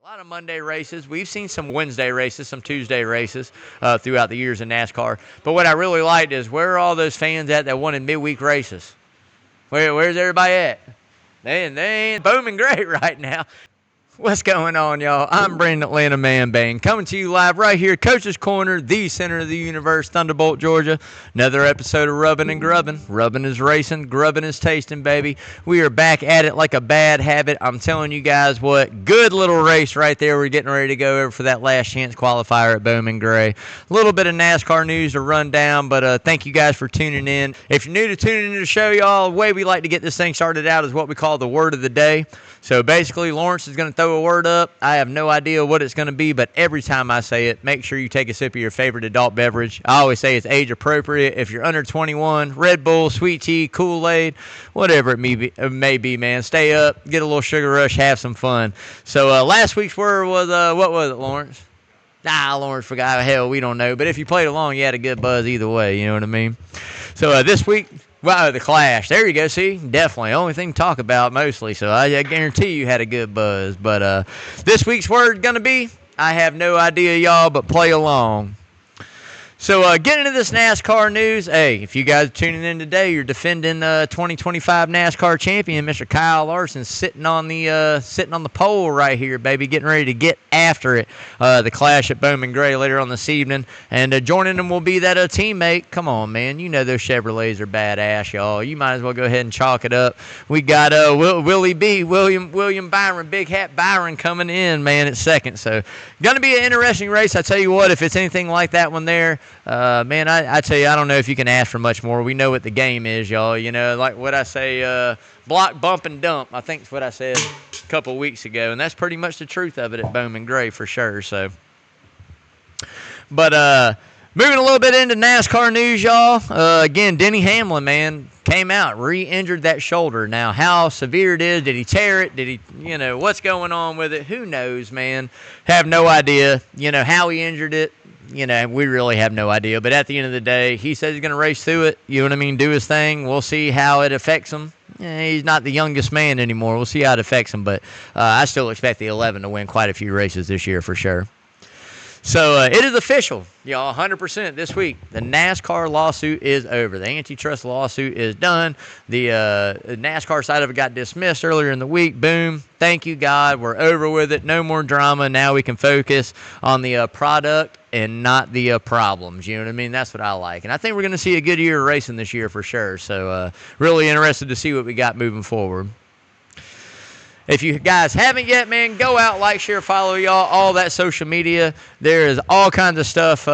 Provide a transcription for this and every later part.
lot of Monday races. We've seen some Wednesday races, some Tuesday races throughout the years in NASCAR. But what I really liked is where are all those fans at that wanted midweek races? Where's everybody at? They ain't Bowman Grey right now. What's going on, y'all? I'm Brandon Atlanta Man Bang, coming to you live right here, Coach's Corner, the center of the universe, Thunderbolt, Georgia. Another episode of Rubbin' and Grubbin'. Rubbin' is racing, grubbin' is tasting, baby. We are back at it like a bad habit. I'm telling you guys what, good little race right there. We're getting ready to go over for that last chance qualifier at Bowman Grey. A little bit of NASCAR news to run down, but thank you guys for tuning in. If you're new to tuning into the show, y'all, the way we like to get this thing started out is what we call the word of the day. So basically, Lawrence is going to throw a word up. I have no idea what it's going to be, but every time I say it, make sure you take a sip of your favorite adult beverage. I always say it's age appropriate. If you're under 21, Red Bull, sweet tea, Kool-Aid, whatever it may be, man. Stay up, get a little sugar rush, have some fun. So last week's word was, what was it, Lawrence? Lawrence forgot. Hell, we don't know. But if you played along, you had a good buzz either way. You know what I mean? So this week... Wow, the Clash. There you go. See, definitely. Only thing to talk about mostly. So I guarantee you had a good buzz. But this week's word going to be, I have no idea, y'all, but play along. So getting into this NASCAR news, hey, if you guys are tuning in today, you're defending 2025 NASCAR champion, Mr. Kyle Larson, sitting on the pole right here, baby, getting ready to get after it. The Clash at Bowman Grey later on this evening, and joining them will be that teammate. Come on, man, you know those Chevrolets are badass, y'all. You might as well go ahead and chalk it up. We got William Byron, Big Hat Byron coming in, man, at second. So gonna be an interesting race. I tell you what, if it's anything like that one there. Man, I tell you, I don't know if you can ask for much more. We know what the game is, y'all. You know, like what I say, block, bump, and dump. I think is what I said a couple of weeks ago, and that's pretty much the truth of it at Bowman Grey for sure. So, but moving a little bit into NASCAR news, y'all. Again, Denny Hamlin, man, came out, re-injured that shoulder. Now, how severe it is? Did he tear it? Did he, what's going on with it? Who knows, man? Have no idea. How he injured it. We really have no idea. But at the end of the day, he says he's going to race through it. You know what I mean? Do his thing. We'll see how it affects him. He's not the youngest man anymore. We'll see how it affects him. But I still expect the 11 to win quite a few races this year for sure. So it is official, y'all, 100% this week. The NASCAR lawsuit is over. The antitrust lawsuit is done. The NASCAR side of it got dismissed earlier in the week. Boom. Thank you, God. We're over with it. No more drama. Now we can focus on the product and not the problems. You know what I mean? That's what I like. And I think we're going to see a good year of racing this year for sure. So really interested to see what we got moving forward. If you guys haven't yet, man, go out, like, share, follow, y'all, all that social media. There is all kinds of stuff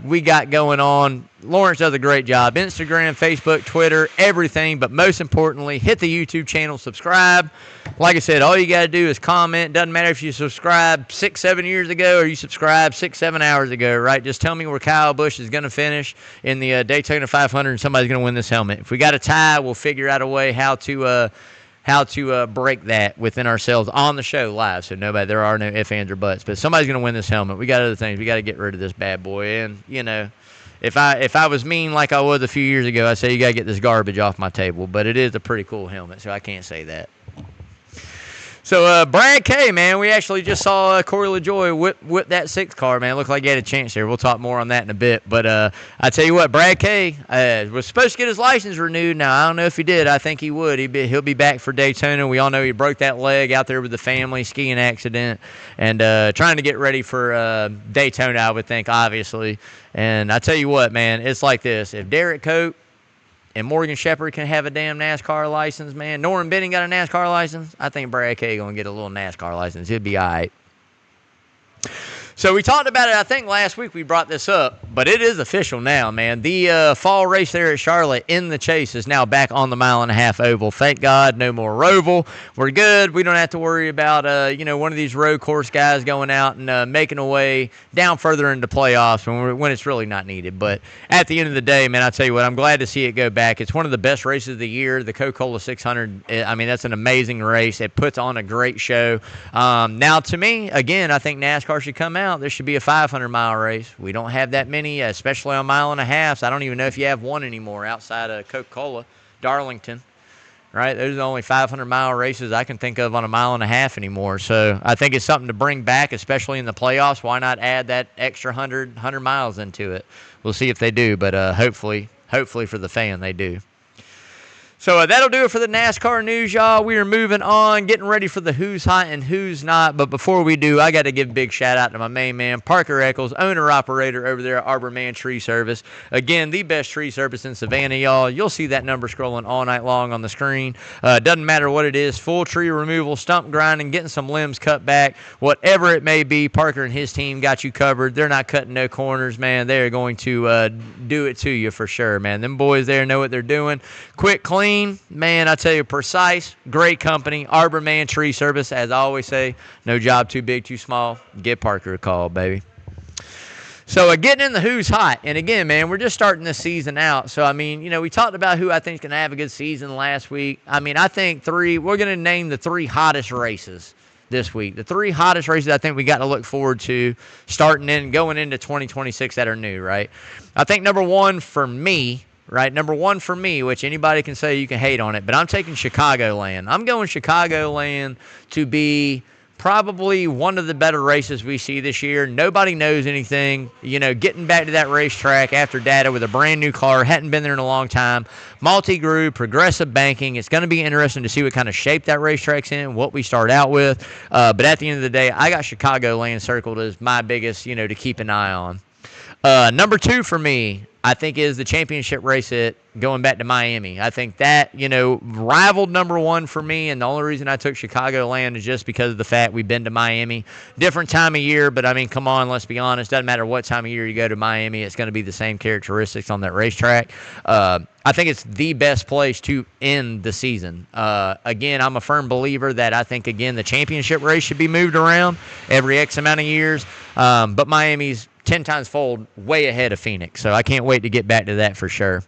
we got going on. Lawrence does a great job. Instagram, Facebook, Twitter, everything. But most importantly, hit the YouTube channel, subscribe. Like I said, all you got to do is comment. Doesn't matter if you subscribed 6-7 years ago or you subscribed 6-7 hours ago, right? Just tell me where Kyle Busch is going to finish in the Daytona 500 and somebody's going to win this helmet. If we got a tie, we'll figure out a way how to break that within ourselves on the show live. So there are no ifs, ands, or buts. But somebody's going to win this helmet. We got other things. We got to get rid of this bad boy. And, if I was mean like I was a few years ago, I'd say you got to get this garbage off my table. But it is a pretty cool helmet, so I can't say that. So, Brad K, man, we actually just saw Corey LaJoie whip that 6 car, man. Looked like he had a chance there. We'll talk more on that in a bit. But I tell you what, Brad K was supposed to get his license renewed. Now, I don't know if he did. I think he would. He'll be back for Daytona. We all know he broke that leg out there with the family, skiing accident, and trying to get ready for Daytona, I would think, obviously. And I tell you what, man, it's like this. If Derek Cope and Morgan Shepherd can have a damn NASCAR license, man. Norman Benning got a NASCAR license. I think Brad K going to get a little NASCAR license. He'll be all right. So we talked about it, I think last week we brought this up, but it is official now, man. The fall race there at Charlotte in the Chase is now back on the 1.5 mile oval. Thank God, no more Roval. We're good. We don't have to worry about, one of these road course guys going out and making a way down further into playoffs when it's really not needed. But at the end of the day, man, I'll tell you what, I'm glad to see it go back. It's one of the best races of the year, the Coca-Cola 600. I mean, that's an amazing race. It puts on a great show. Now, to me, again, I think NASCAR should come out. There should be a 500-mile race. We don't have that many, especially on 1.5 miles. I don't even know if you have one anymore outside of Coca-Cola, Darlington, right? Those are the only 500-mile races I can think of on a mile and a half anymore. So I think it's something to bring back, especially in the playoffs. Why not add that extra 100 miles into it? We'll see if they do, but hopefully for the fan, they do. So that'll do it for the NASCAR news, y'all. We are moving on, getting ready for the who's hot and who's not. But before we do, I got to give a big shout out to my main man, Parker Eccles, owner-operator over there at Arbor Man Tree Service. Again, the best tree service in Savannah, y'all. You'll see that number scrolling all night long on the screen. Doesn't matter what it is, full tree removal, stump grinding, getting some limbs cut back, whatever it may be, Parker and his team got you covered. They're not cutting no corners, man. They're going to do it to you for sure, man. Them boys there know what they're doing. Quick, clean. Man, I tell you, precise, great company, Arbor Man Tree Service. As I always say, no job too big, too small. Give Parker a call, baby. So getting in the who's hot. And again, man, we're just starting this season out. So, I mean, you know, we talked about who I think is going to have a good season last week. I mean, I think we're going to name the 3 hottest races this week. The 3 hottest races I think we got to look forward to starting in, going into 2026 that are new, right? I think number one for me, which anybody can say you can hate on it, but I'm taking Chicagoland. I'm going Chicagoland to be probably one of the better races we see this year. Nobody knows anything. You know, getting back to that racetrack after data with a brand new car, hadn't been there in a long time. Multi-groove, progressive banking. It's going to be interesting to see what kind of shape that racetrack's in, what we start out with. But at the end of the day, I got Chicagoland circled as my biggest, to keep an eye on. Number 2 for me, I think, is the championship race going back to Miami. I think that, rivaled number 1 for me, and the only reason I took Chicagoland is just because of the fact we've been to Miami. Different time of year, but, I mean, come on, let's be honest. Doesn't matter what time of year you go to Miami, it's going to be the same characteristics on that racetrack. I think it's the best place to end the season. Again, I'm a firm believer that I think, again, the championship race should be moved around every X amount of years, but Miami's 10 times fold way ahead of Phoenix. So I can't wait to get back to that for sure.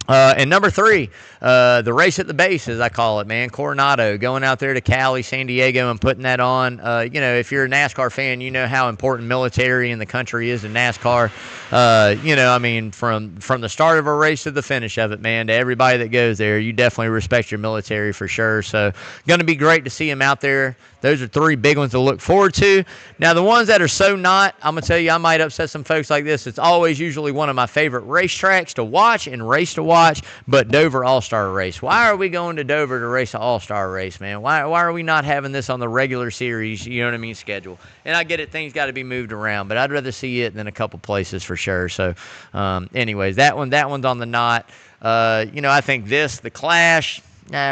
And number 3, the race at the base, as I call it, man, Coronado, going out there to Cali, San Diego, and putting that on. If you're a NASCAR fan, you know how important military in the country is in NASCAR. From the start of a race to the finish of it, man, to everybody that goes there, you definitely respect your military for sure. So going to be great to see them out there. Those are 3 big ones to look forward to. Now, the ones that are so not, I'm going to tell you, I might upset some folks like this. It's always usually one of my favorite racetracks to watch and race to watch, but Dover All-Star Race. Why are we going to Dover to race an All-Star Race, man? Why are we not having this on the regular series, schedule? And I get it, things got to be moved around, but I'd rather see it than a couple places for sure. So, anyways, that one's on the not. I think the Clash,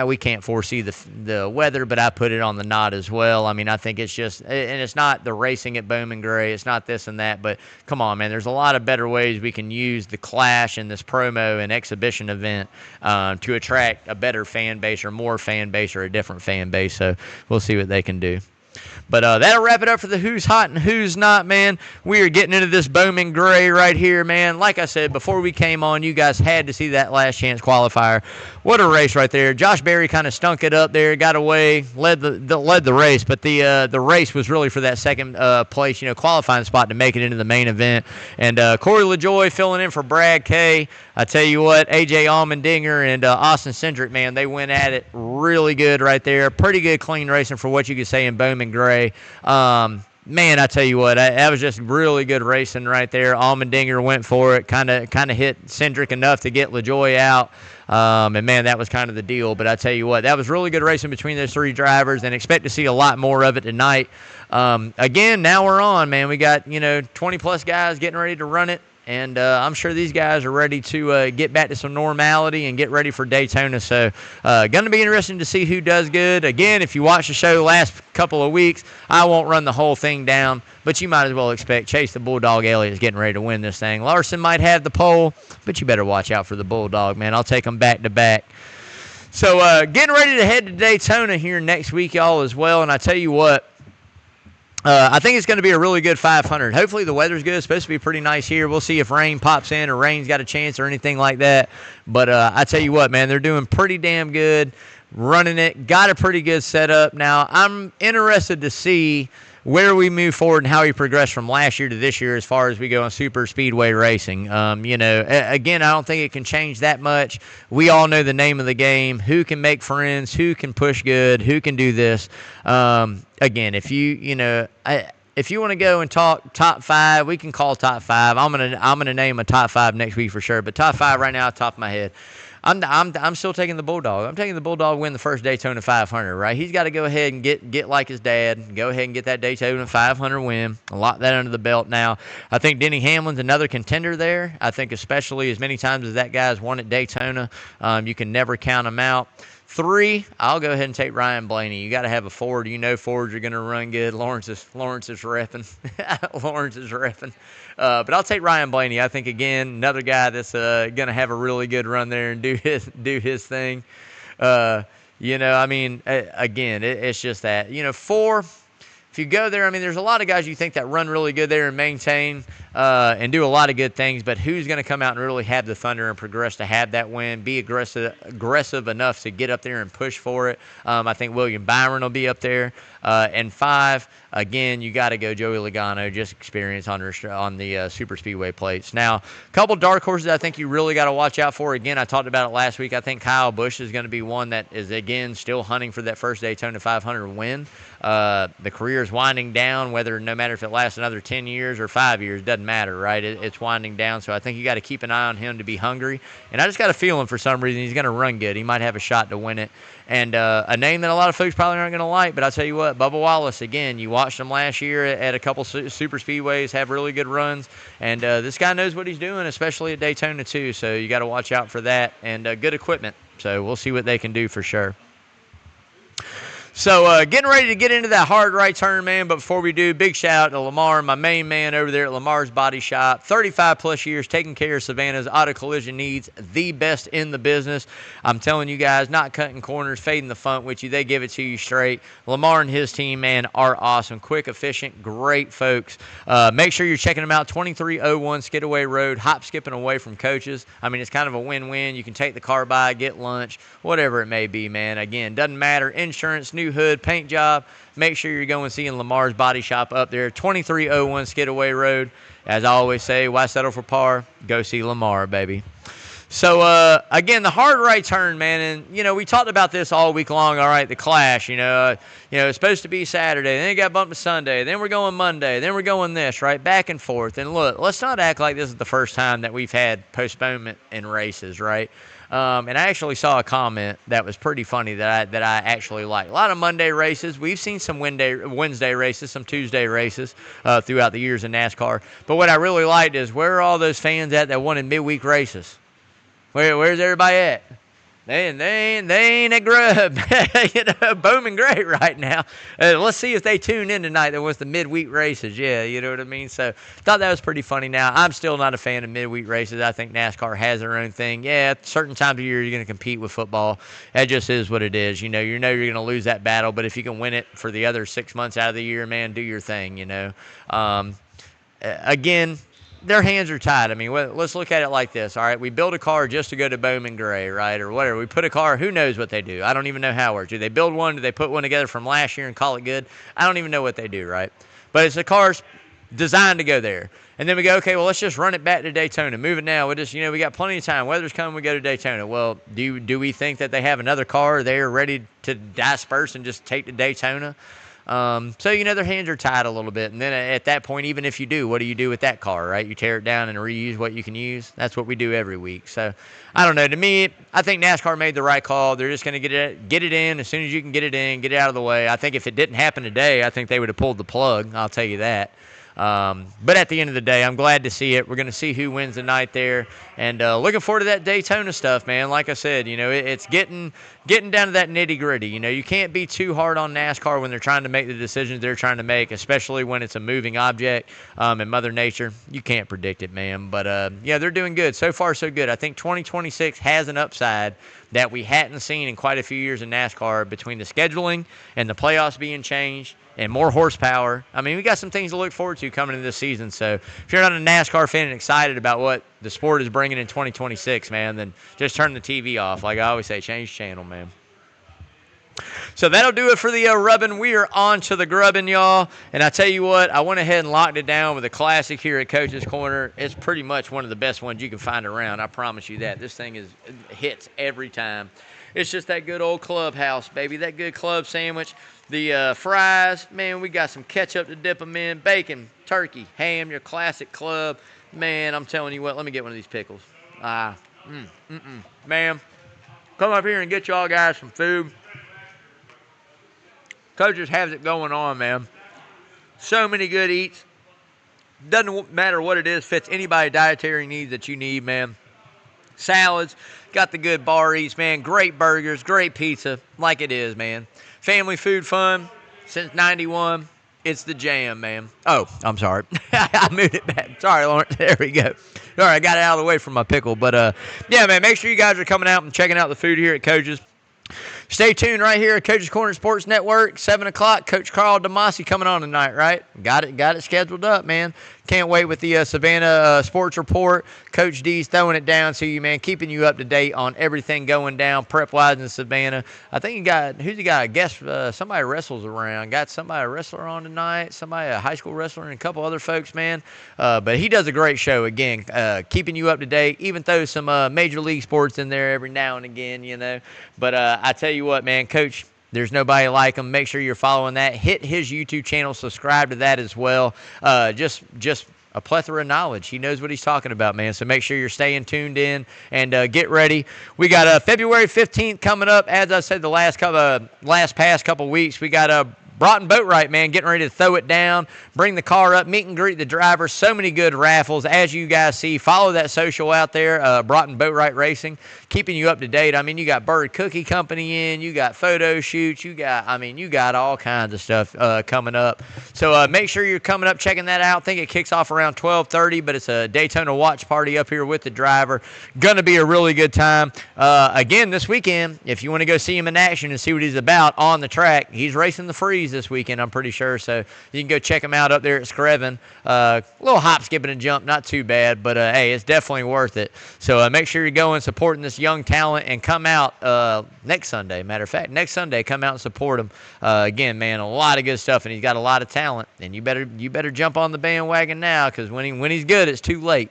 we can't foresee the weather, but I put it on the not as well. I mean, I think it's just, and it's not the racing at Bowman Grey. It's not this and that, but come on, man. There's a lot of better ways we can use the Clash and this promo and exhibition event to attract a better fan base or more fan base or a different fan base. So we'll see what they can do. But that'll wrap it up for the who's hot and who's not, man. We are getting into this Bowman Grey right here, man. Like I said, before we came on, you guys had to see that last chance qualifier. What a race right there. Josh Berry kind of stunk it up there, got away, led the race, but the race was really for that second place, qualifying spot to make it into the main event. And Corey LaJoy filling in for Brad Kay. I tell you what, AJ Allmendinger and Austin Cindric, man, they went at it really good right there. Pretty good, clean racing for what you could say in Bowman Grey. Man, I tell you what, that was just really good racing right there. Allmendinger went for it, kind of hit Cindric enough to get LaJoy out. And, man, that was kind of the deal. But I tell you what, that was really good racing between those 3 drivers, and expect to see a lot more of it tonight. Again, now we're on, man. We got, 20-plus guys getting ready to run it. And I'm sure these guys are ready to get back to some normality and get ready for Daytona. So going to be interesting to see who does good. Again, if you watch the show last couple of weeks, I won't run the whole thing down, but you might as well expect Chase the Bulldog Elliott is getting ready to win this thing. Larson might have the pole, but you better watch out for the Bulldog, man. I'll take them back to back. So getting ready to head to Daytona here next week, y'all, as well. And I tell you what, I think it's going to be a really good 500. Hopefully the weather's good. It's supposed to be pretty nice here. We'll see if rain pops in or rain's got a chance or anything like that. But I tell you what, man, they're doing pretty damn good running it. Got a pretty good setup. Now, I'm interested to see where we move forward and how we progress from last year to this year as far as we go on super speedway racing. Again, I don't think it can change that much. We all know the name of the game, who can make friends, who can push good, who can do this. Again, if you want to go and talk top 5, we can call top 5. I'm gonna name a top 5 next week for sure. But top 5 right now, top of my head, I'm still taking the Bulldog. I'm taking the Bulldog to win the first Daytona 500. Right? He's got to go ahead and get like his dad. Go ahead and get that Daytona 500 win. Lock that under the belt now. I think Denny Hamlin's another contender there. I think especially as many times as that guy's won at Daytona, you can never count him out. 3, I'll go ahead and take Ryan Blaney. You got to have a Ford. You know Fords are going to run good. Lawrence is repping. Lawrence is repping. But I'll take Ryan Blaney. I think, again, another guy that's going to have a really good run there and do his thing. Again, it's just that. 4, if you go there, there's a lot of guys you think that run really good there and maintain and do a lot of good things, but who's going to come out and really have the thunder and progress to have that win, be aggressive enough to get up there and push for it? I think William Byron will be up there. And 5, again, you got to go Joey Logano, just experience on the super speedway plates. Now, a couple dark horses I think you really got to watch out for. Again, I talked about it last week. I think Kyle Busch is going to be one that is, again, still hunting for that first Daytona 500 win. The career is winding down, no matter if it lasts another 10 years or 5 years, doesn't matter, right? It's winding down, so I think you got to keep an eye on him to be hungry. And I just got a feeling for some reason he's going to run good. He might have a shot to win it. And a name that a lot of folks probably aren't going to like, but I'll tell you what, Bubba Wallace, again, you watched him last year at a couple super speedways, have really good runs, and this guy knows what he's doing, especially at Daytona too, so you got to watch out for that, and good equipment, so we'll see what they can do for sure. So getting ready to get into that hard right turn, man. But before we do, big shout out to Lamar, my main man over there at Lamar's Body Shop. 35 plus years taking care of Savannah's auto collision needs, the best in the business. I'm telling you guys, not cutting corners, fading the front with you. They give it to you straight. Lamar and his team, man, are awesome. Quick, efficient, great folks. Make sure you're checking them out. 2301 Skidaway Road, hop skipping away from coaches. It's kind of a win-win. You can take the car by, get lunch, whatever it may be, man. Again, doesn't matter. Insurance, new hood, paint job, make sure you're going seeing Lamar's Body Shop up there, 2301 Skidaway Road. As I always say, why settle for par? Go see Lamar, baby. So, again, the hard right turn, man, and, we talked about this all week long, all right, the Clash, it's supposed to be Saturday, then it got bumped to Sunday, then we're going Monday, then we're going this, right, back and forth. And look, let's not act like this is the first time that we've had postponement in races, right? And I actually saw a comment that was pretty funny that I actually liked. A lot of Monday races. We've seen some Wednesday races, some Tuesday races throughout the years in NASCAR. But what I really liked is, where are all those fans at that wanted midweek races? Where's everybody at? They ain't at Grub, Bowman Grey right now. Let's see if they tune in tonight that was the midweek races. Yeah, you know what I mean? So thought that was pretty funny. Now, I'm still not a fan of midweek races. I think NASCAR has their own thing. Yeah, at certain times of year you're going to compete with football. That just is what it is. You know you're going to lose that battle, but if you can win it for the other 6 months out of the year, man, do your thing, Again, their hands are tied. Let's look at it like this, all right? We build a car just to go to Bowman Grey, right, or whatever. We put a car, who knows what they do? I don't even know how it works. Do they build one? Do they put one together from last year and call it good? I don't even know what they do, right? But it's a car's designed to go there. And then we go, okay, well, let's just run it back to Daytona. Move it now. We just, we got plenty of time. Weather's coming, we go to Daytona. Well, do we think that they have another car there ready to disperse and just take to Daytona? So, their hands are tied a little bit. And then at that point, even if you do, what do you do with that car, right? You tear it down and reuse what you can use. That's what we do every week. So, I don't know. To me, I think NASCAR made the right call. They're just going to get it in as soon as you can get it in, get it out of the way. I think if it didn't happen today, I think they would have pulled the plug. I'll tell you that. But at the end of the day, I'm glad to see it. We're going to see who wins the night there. And looking forward to that Daytona stuff, man. Like I said, it's getting down to that nitty-gritty. You can't be too hard on NASCAR when they're trying to make the decisions they're trying to make, especially when it's a moving object and Mother Nature. You can't predict it, man. But, they're doing good. So far, so good. I think 2026 has an upside that we hadn't seen in quite a few years in NASCAR, between the scheduling and the playoffs being changed and more horsepower. We got some things to look forward to coming into this season. So if you're not a NASCAR fan and excited about what the sport is bringing in 2026, man, then just turn the TV off. Like I always say, change channel, man. So that'll do it for the rubbing. We are on to the grubbing, y'all. And I tell you what, I went ahead and locked it down with a classic here at Coach's Corner. It's pretty much one of the best ones you can find around. I promise you that. This thing hits every time. It's just that good old clubhouse, baby. That good club sandwich. The fries, man, we got some ketchup to dip them in. Bacon, turkey, ham, your classic club. Man, I'm telling you what, let me get one of these pickles. Man, come up here and get y'all guys some food. Coaches has it going on, man. So many good eats. Doesn't matter what it is, fits anybody's dietary needs that you need, man. Salads, got the good bar eats, man. Great burgers, great pizza, like it is, man. Family food fun since 91. It's the jam, man. Oh, I'm sorry. I moved it back. Sorry, Lawrence. There we go. All right, I got it out of the way from my pickle. But, yeah, man, make sure you guys are coming out and checking out the food here at Coach's. Stay tuned right here at Coach's Corner Sports Network, 7 o'clock. Coach Carl DeMasi coming on tonight, right? Got it scheduled up, man. Can't wait with the Savannah Sports Report. Coach D's throwing it down to you, man, keeping you up to date on everything going down prep-wise in Savannah. I think who's he got? I guess somebody wrestles around. Got somebody a wrestler on tonight, somebody a high school wrestler, and a couple other folks, man. But he does a great show, again, keeping you up to date, even throw some major league sports in there every now and again, you know. But I tell you what, man, Coach, there's nobody like him. Make sure you're following that. Hit his YouTube channel. Subscribe to that as well. Just a plethora of knowledge. He knows what he's talking about, man. So make sure you're staying tuned in and get ready. We got February 15th coming up. As I said, the last past couple weeks, we got Broughton Boatwright, man, getting ready to throw it down, bring the car up, meet and greet the driver. So many good raffles. As you guys see, follow that social out there, Broughton Boatwright Racing, keeping you up to date. I mean, you got Bird Cookie Company in, you got photo shoots, you got all kinds of stuff coming up. So make sure you're coming up, checking that out. I think it kicks off around 12:30, but it's a Daytona watch party up here with the driver. Going to be a really good time. Again, this weekend, if you want to go see him in action and see what he's about on the track, he's racing the Freeze this weekend, I'm pretty sure. So you can go check him out up there at Screven. A little hop, skipping, and jump, not too bad, but hey, it's definitely worth it. So make sure you're going, supporting this young talent, and come out next Sunday. Matter of fact, next Sunday, come out and support him. Again, man, a lot of good stuff, and he's got a lot of talent. And you better jump on the bandwagon now, because when he's good, it's too late.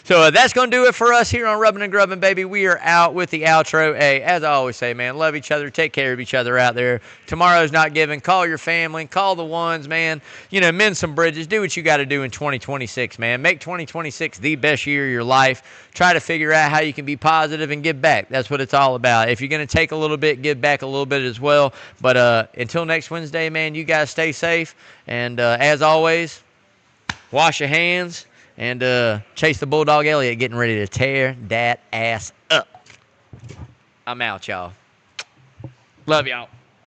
So that's going to do it for us here on Rubbin' and Grubbin', baby. We are out with the outro. Hey, as I always say, man, love each other. Take care of each other out there. Tomorrow's not given. Call your family. Call the ones, man. You know, mend some bridges. Do what you got to do in 2026, man. Make 2026 the best year of your life. Try to figure out how you can be positive and give back. That's what it's all about. If you're going to take a little bit, give back a little bit as well. But until next Wednesday, man, you guys stay safe. And as always, wash your hands. And Chase the Bulldog Elliott getting ready to tear that ass up. I'm out, y'all. Love y'all.